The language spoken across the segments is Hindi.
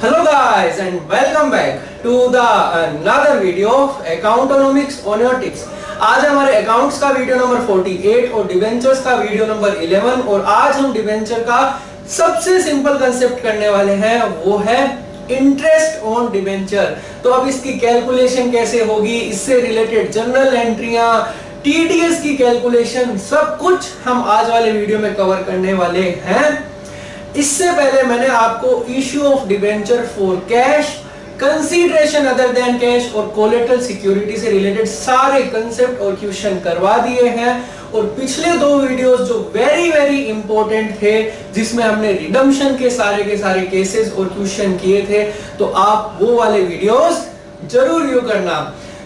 Hello guys and welcome back to the another video of Accountonomics on your tips। आज हमारे अकाउंट्स का वीडियो नंबर 48 और डिबेंचर्स का वीडियो नंबर 11 और आज हम डिबेंचर का सबसे सिंपल कंसेप्ट करने वाले हैं, वो है इंटरेस्ट ऑन डिबेंचर। तो अब इसकी कैलकुलेशन कैसे होगी, इससे रिलेटेड जर्नल एंट्रियां, टीडीएस की कैलकुलेशन, सब कुछ हम आज वाले वीडियो में कवर करने वाले हैं। इससे पहले मैंने आपको issue of debenture for cash, consideration other than cash और कोलेटरल सिक्योरिटी से रिलेटेड सारे कंसेप्ट और क्वेश्चन करवा दिए हैं। और पिछले दो वीडियोस जो वेरी इंपॉर्टेंट थे, जिसमें हमने रिडम्पशन के सारे केसेस और क्वेश्चन किए थे, तो आप वो वाले वीडियोस जरूर व्यू करना।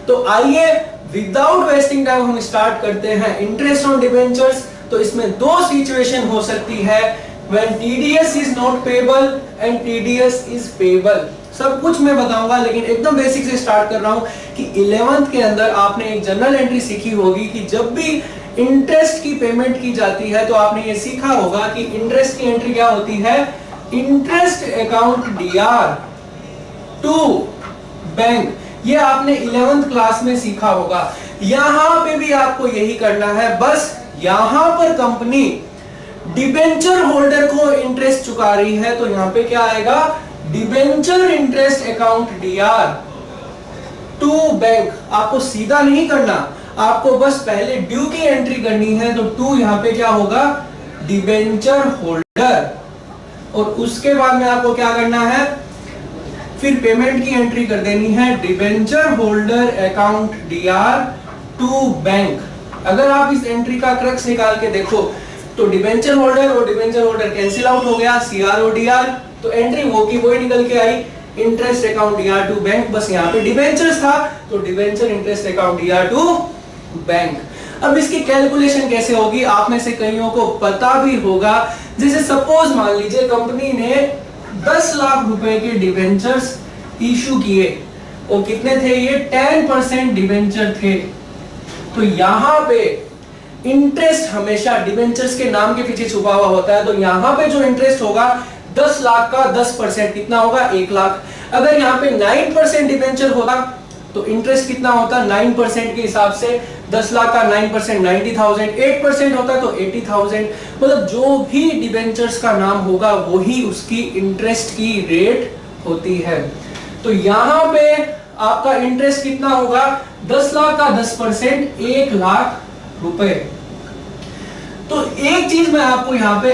तो आइए विदाउट वेस्टिंग टाइम हम स्टार्ट करते हैं इंटरेस्ट ऑन डिबेंचर्स। तो इसमें दो सिचुएशन हो सकती है, when TDS is not payable and TDS is payable। सब कुछ मैं बताऊंगा, लेकिन एकदम बेसिक से स्टार्ट कर रहा हूं कि 11th के अंदर आपने एक जर्नल एंट्री सीखी होगी कि जब भी इंटरेस्ट की पेमेंट की जाती है तो आपने ये सीखा होगा कि इंटरेस्ट की एंट्री क्या होती है, interest account DR to bank. ये आपने 11th क्लास में सीखा होगा। यहां पे भी आपको यही करना है, बस यहां पर कंपनी डिबेंचर होल्डर को इंटरेस्ट चुका रही है, तो यहां पे क्या आएगा, debenture interest account DR to bank. आपको सीधा नहीं करना, आपको बस पहले ड्यू की एंट्री करनी है, तो टू यहां पे क्या होगा, डिबेंचर होल्डर। और उसके बाद में आपको क्या करना है, फिर पेमेंट की एंट्री कर देनी है, debenture holder account DR to bank. अगर आप इस एंट्री का क्रक्स निकाल के देखो तो डिबेंचर होल्डर और डिबेंचर होल्डर कैंसिल आउट हो गया, CRO DR, तो एंट्री वो की वही निकल के आई, interest account DR to bank. बस यहाँ पे डिबेंचर्स था तो debenture interest account DR to bank. अब इसकी कैलकुलेशन कैसे होगी, आप में से कईयों को पता भी होगा। जैसे सपोज मान लीजिए कंपनी ने 10 लाख रुपए के डिबेंचर्स इशू किए और कितने थे ये, 10% डिबेंचर थे। तो यहाँ पे इंटरेस्ट हमेशा डिबेंचर्स के नाम के पीछे छुपा हुआ होता है। तो यहां पे जो इंटरेस्ट होगा 10 लाख का 10% कितना होगा, 1 लाख। अगर यहां पे 9% डिबेंचर होता तो इंटरेस्ट कितना होता, 9% के हिसाब से 10 लाख का 9% 90,000, 8% होता तो 80,000। मतलब जो भी डिबेंचर्स का नाम होगा वही उसकी इंटरेस्ट की रेट होती है। तो यहां पे आपका इंटरेस्ट कितना होगा, 10 लाख का 10%, 1 लाख रुपए। तो एक चीज मैं आपको यहां पे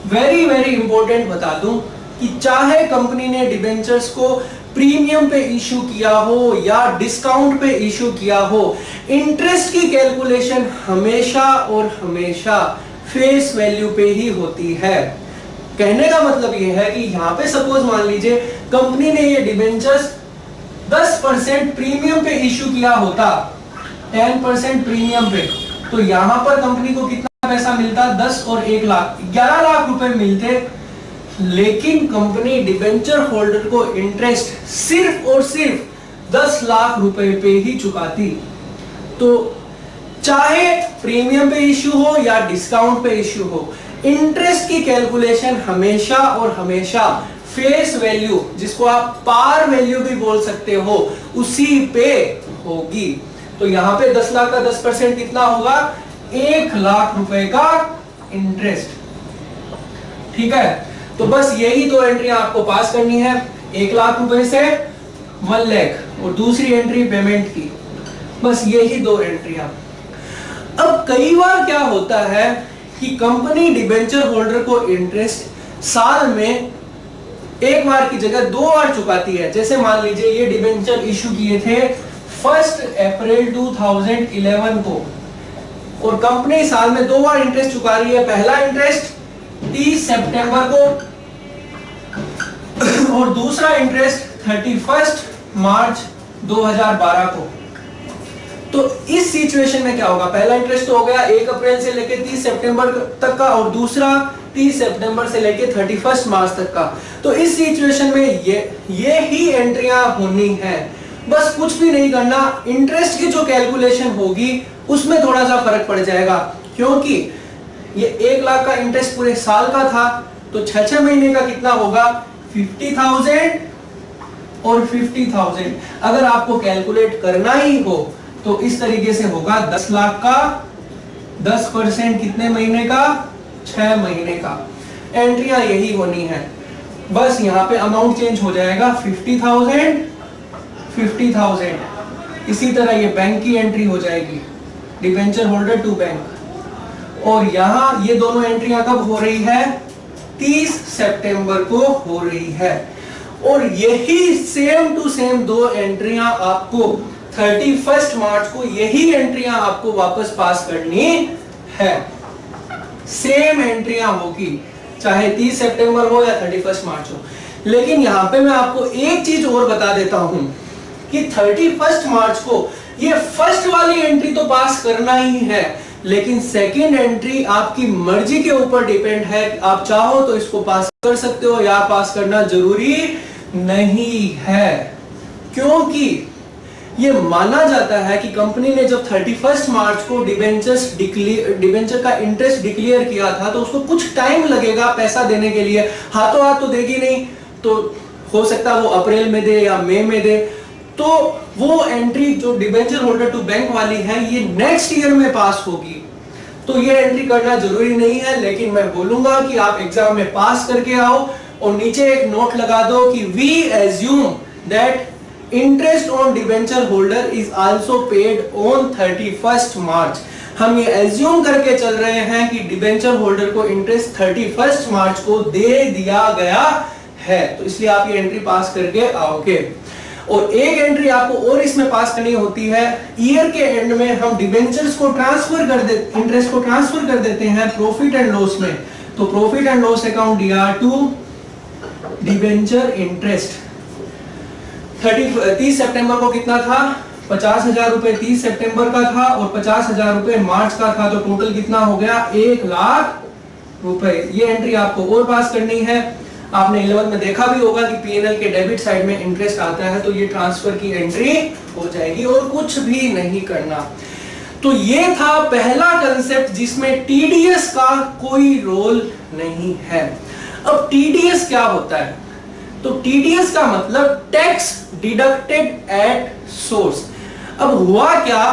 वेरी इंपॉर्टेंट बता दूं कि चाहे कंपनी ने डिबेंचर्स को प्रीमियम पे इशू किया हो या डिस्काउंट पे इशू किया हो, इंटरेस्ट की कैलकुलेशन हमेशा और हमेशा फेस वैल्यू पे ही होती है। कहने का मतलब यह है कि यहां पे सपोज मान लीजिए कंपनी ने ये डिबेंचर्स 10% प्रीमियम पे इशू किया होता, 10% प्रीमियम पे, तो यहां पर कंपनी को कितना पैसा मिलता, 10 और 1 लाख, 11 लाख रुपए मिलते। लेकिन कंपनी डिबेंचर होल्डर को इंटरेस्ट सिर्फ और सिर्फ 10 लाख रुपए पे ही चुकाती। तो चाहे प्रीमियम पे इशू हो या डिस्काउंट पे इशू हो, इंटरेस्ट की कैलकुलेशन हमेशा और हमेशा फेस वैल्यू, जिसको आप पार वैल्यू भी बोल सकते हो, उसी पे होगी। तो यहां पे 10 लाख का 10% कितना होगा, 1 लाख रुपए का इंटरेस्ट। ठीक है, तो बस यही दो एंट्रियां आपको पास करनी है, 1 लाख रुपए से 1 लाख और दूसरी एंट्री पेमेंट की, बस यही दो एंट्रियां। अब कई बार क्या होता है कि कंपनी डिबेंचर होल्डर को इंटरेस्ट साल में एक बार की जगह 2 बार चुकाती है। जैसे मान लीजिए ये डिबेंचर इशू किए थे 1 अप्रैल 2011 को, और कंपनी साल में 2 बार इंटरेस्ट चुका रही है। पहला इंटरेस्ट 30 सितंबर को और दूसरा इंटरेस्ट 31 मार्च 2012 को। तो इस सिचुएशन में क्या होगा, पहला इंटरेस्ट तो हो गया 1 अप्रैल से लेकर 30 सितंबर तक का, और दूसरा 30 सितंबर से लेकर 31 मार्च तक का। तो इस सिचुएशन में ये ही एंट्रियां होनी है, बस कुछ भी नहीं करना। इंटरेस्ट की जो कैलकुलेशन होगी उसमें थोड़ा सा फर्क पड़ जाएगा, क्योंकि ये 1 लाख का इंटरेस्ट पूरे साल का था, तो 6 महीने का कितना होगा, 50,000 और 50,000। अगर आपको कैलकुलेट करना ही हो तो इस तरीके से होगा 10 लाख का 10% कितने महीने का, 6 महीने का। एंट्रियां यही होनी है, बस यहाँ पे अमाउंट चेंज हो जाएगा 50,000 50,000। इसी तरह ये बैंक की एंट्री हो जाएगी, डिबेंचर होल्डर टू बैंक। और यहाँ ये दोनों एंट्रियां कब हो रही है, 30 सितंबर को हो रही है। और यही सेम टू सेम दो एंट्रियां आपको 31 मार्च को यही एंट्रियां आपको वापस पास करनी है। सेम एंट्रियां होगी, चाहे 30 सितंबर हो या 31 मार्च हो। लेकिन यहां पे मैं आपको एक चीज और बता देता हूं कि 31 मार्च को ये फर्स्ट वाली एंट्री तो पास करना ही है, लेकिन सेकंड एंट्री आपकी मर्जी के ऊपर डिपेंड है। आप चाहो तो इसको पास कर सकते हो या पास करना जरूरी नहीं है, क्योंकि ये माना जाता है कि कंपनी ने जब 31 मार्च को डिबेंचर का इंटरेस्ट डिक्लेयर किया था तो उसको कुछ टाइम लगेगा पैसा देने के लिए, हाथों हाथ तो देगी नहीं, तो हो सकता है वो अप्रैल में दे या मई में दे। तो वो एंट्री जो डिबेंचर होल्डर टू बैंक वाली है ये नेक्स्ट ईयर में पास होगी, तो ये एंट्री करना जरूरी नहीं है। लेकिन मैं बोलूंगा कि आप एग्जाम में पास करके आओ और नीचे एक नोट लगा दो कि we assume that interest on debenture holder is also paid on 31 March. हम ये एज्यूम करके चल रहे हैं कि डिबेंचर होल्डर को इंटरेस्ट 31 मार्च को दे दिया गया है, तो इसलिए आप ये एंट्री पास करके आओगे। और एक एंट्री आपको और इसमें पास करनी होती है, ईयर के एंड में हम डिबेंचर्स को ट्रांसफर कर देते, इंटरेस्ट को ट्रांसफर कर देते हैं प्रॉफिट एंड लॉस में। तो profit and loss account DR2 debenture interest 30 सितंबर को कितना था, 50,000 रुपए 30 सितंबर का था और 50,000 रुपए मार्च का था, तो टोटल कितना हो गया 1 लाख रुपए। ये एंट्री आपको और पास करनी है। आपने 11 में देखा भी होगा कि P&L के डेबिट साइड में इंटरेस्ट आता है, तो ये ट्रांसफर की एंट्री हो जाएगी और कुछ भी नहीं करना। तो ये था पहला कंसेप्ट जिसमें TDS का कोई रोल नहीं है। अब TDS क्या होता है, तो TDS का मतलब टैक्स डिडक्टेड एट सोर्स। अब हुआ क्या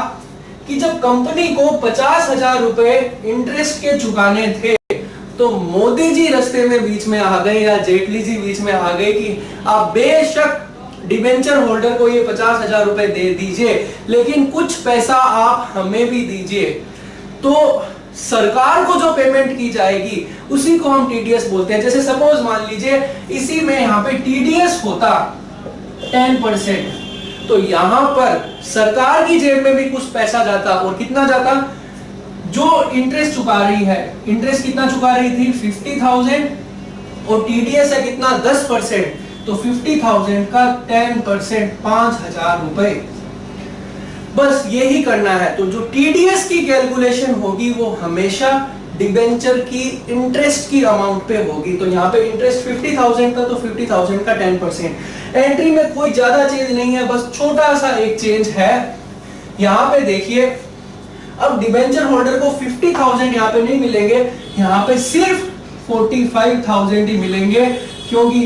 कि जब कंपनी को 50,000 रुपए इंटरेस्ट के चुकाने थे तो मोदी जी रास्ते में बीच में आ गए या जेटली जी बीच में आ गए कि आप बेशक डिबेंचर होल्डर को ये 50,000 रुपए दे दीजिए, लेकिन कुछ पैसा आप हमें भी दीजिए। तो सरकार को जो पेमेंट की जाएगी उसी को हम TDS बोलते हैं। जैसे सपोज मान लीजिए इसी में यहाँ पे TDS होता 10%, तो यहाँ पर सरकार की जेब में भी कुछ पैसा जाता, और कितना जाता, जो इंटरेस्ट चुका रही है, इंटरेस्ट कितना चुका रही थी 50,000 और TDS है कितना 10%, तो 50,000 का 10% 5,000 रुपए। बस यही करना है। तो जो TDS की कैलकुलेशन होगी वो हमेशा डिबेंचर की इंटरेस्ट की अमाउंट पे होगी। तो यहाँ पे इंटरेस्ट 50,000 का, तो 50,000 का 10%। एंट्री में कोई ज्यादा चेंज नहीं है, बस छोटा सा एक चेंज है। यहाँ पे देखिए, अब डिबेंचर होल्डर को 50,000 यहाँ पे नहीं मिलेंगे, यहाँ पे सिर्फ 45,000 ही मिलेंगे, क्योंकि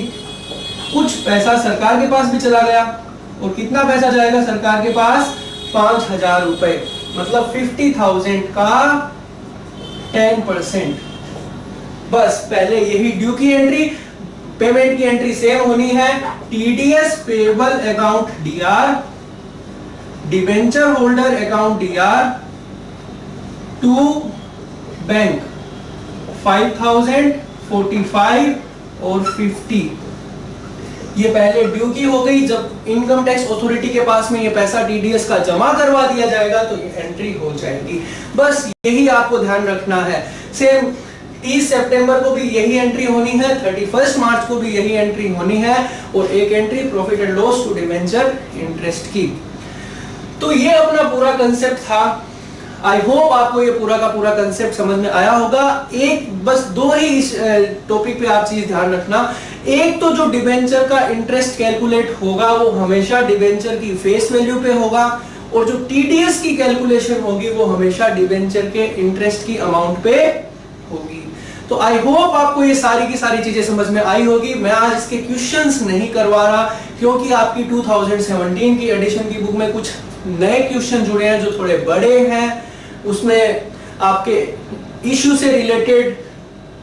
कुछ पैसा सरकार के पास भी चला गया। और कितना पैसा जाएगा सरकार के पास, 5,000 रुपए, मतलब 50,000 का 10%। बस पहले यही ड्यू की एंट्री, पेमेंट की एंट्री सेम होनी है। TDS payable account DR, debenture holder account DR to bank 5,000, 45 और 50। ये पहले ड्यू की हो गई। जब इनकम टैक्स अथॉरिटी के पास में ये पैसा TDS का जमा करवा दिया जाएगा तो ये एंट्री हो जाएगी। बस यही आपको ध्यान रखना है। सेम 30 सितंबर को भी यही एंट्री होनी है, 31 मार्च को भी यही एंट्री होनी है, और एक entry profit and loss to debenture interest की। तो ये अपना पूरा कंसेप्ट था। आई होप आपको ये पूरा का पूरा कंसेप्ट समझ में आया होगा। एक बस दो ही इस टॉपिक पे आप चीज ध्यान रखना। एक तो जो डिबेंचर का इंटरेस्ट कैलकुलेट होगा वो हमेशा डिबेंचर की फेस वैल्यू पे होगा, और जो TDS की कैलकुलेशन होगी वो हमेशा डिबेंचर के इंटरेस्ट की अमाउंट पे होगी। तो आई होप आपको ये सारी की सारी चीजें समझ में आई होगी। मैं आज इसके क्वेश्चंस नहीं करवा रहा क्योंकि आपकी 2017 की एडिशन की बुक में कुछ नए क्वेश्चन जुड़े हैं जो थोड़े बड़े हैं। उसमें आपके इशू से रिलेटेड,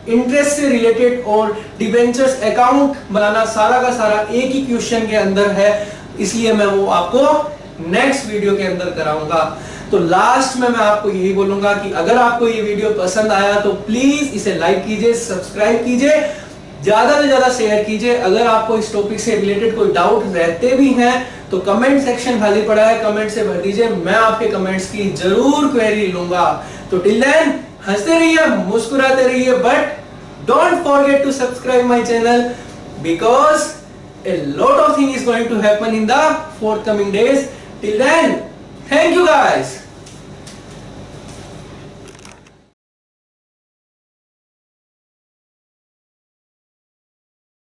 इंटरेस्ट से रिलेटेड और डिबेंचर्स अकाउंट बनाना सारा का सारा एक ही क्वेश्चन के अंदर है, इसलिए मैं वो आपको नेक्स्ट वीडियो के अंदर कराऊंगा। तो लास्ट में मैं आपको यही बोलूंगा कि अगर आपको ये वीडियो पसंद आया तो प्लीज इसे लाइक कीजिए, सब्सक्राइब कीजिए, ज्यादा से ज्यादा शेयर कीजिए। अगर आपको इस टॉपिक से रिलेटेड कोई डाउट रहते भी हैं तो कमेंट सेक्शन खाली पड़ा है, कमेंट से भर दीजिए, मैं आपके कमेंट्स की जरूर क्वेरी लूंगा। तो टिल देन हंसते रहिए, मुस्कुराते रहिए, but don't forget to subscribe my channel because a lot of things is going to happen in the forthcoming days. Till then, thank you guys.